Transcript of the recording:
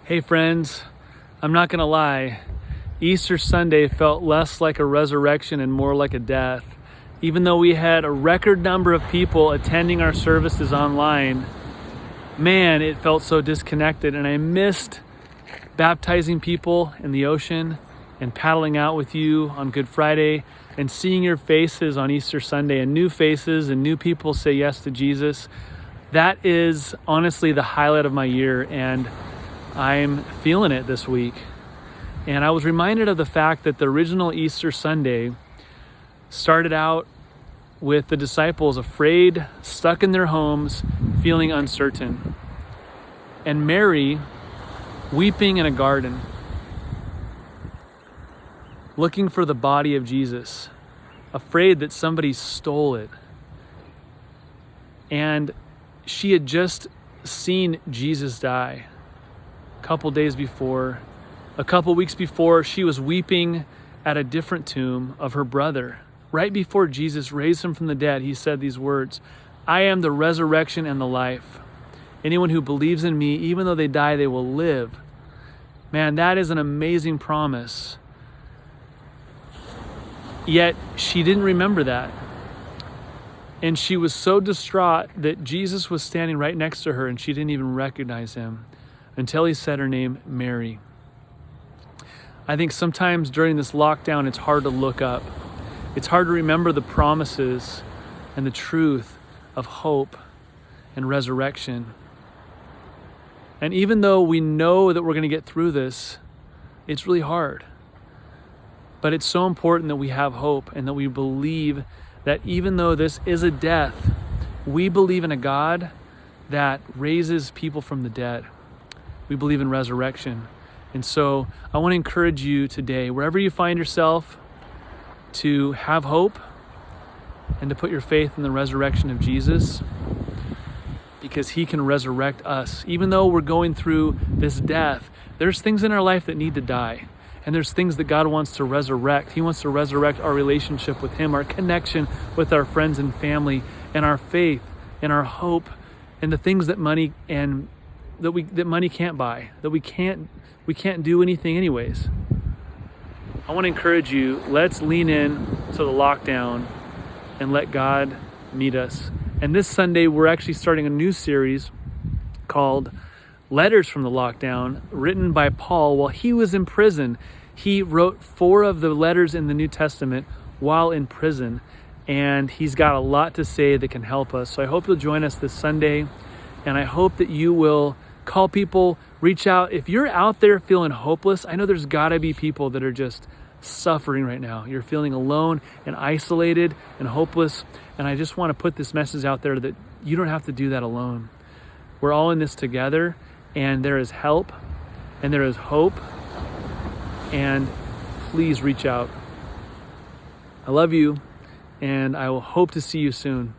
Hey friends, I'm not gonna lie, Easter Sunday felt less like a resurrection and more like a death. Even though we had a record number of people attending our services online, man, it felt so disconnected, and I missed baptizing people in the ocean and paddling out with you on Good Friday and seeing your faces on Easter Sunday, and new faces and new people say yes to Jesus. That is honestly the highlight of my year, and I'm feeling it this week. And I was reminded of the fact that the original Easter Sunday started out with the disciples afraid, stuck in their homes, feeling uncertain. And Mary weeping in a garden, looking for the body of Jesus, afraid that somebody stole it. And she had just seen Jesus die. A couple weeks before, she was weeping at a different tomb of her brother. Right before Jesus raised him from the dead, he said these words, "I am the resurrection and the life. Anyone who believes in me, even though they die, they will live." Man, that is an amazing promise. Yet she didn't remember that. And she was so distraught that Jesus was standing right next to her and she didn't even recognize him until he said her name, Mary. I think sometimes during this lockdown, it's hard to look up. It's hard to remember the promises and the truth of hope and resurrection. And even though we know that we're going to get through this, it's really hard. But it's so important that we have hope and that we believe that even though this is a death, we believe in a God that raises people from the dead. We believe in resurrection. And so I want to encourage you today, wherever you find yourself, to have hope and to put your faith in the resurrection of Jesus, because he can resurrect us. Even though we're going through this death, there's things in our life that need to die. And there's things that God wants to resurrect. He wants to resurrect our relationship with him, our connection with our friends and family, and our faith and our hope, and the things that money can't buy, that we can't do anything anyways. I want to encourage you, let's lean in to the lockdown and let God meet us. And this Sunday, we're actually starting a new series called Letters from the Lockdown, written by Paul while he was in prison. He wrote 4 of the letters in the New Testament while in prison, and he's got a lot to say that can help us. So I hope you'll join us this Sunday, and I hope that you will call people, reach out. If you're out there feeling hopeless, I know there's got to be people that are just suffering right now. You're feeling alone and isolated and hopeless, and I just want to put this message out there that you don't have to do that alone. We're all in this together, and there is help and there is hope, and please reach out. I love you, and I will hope to see you soon.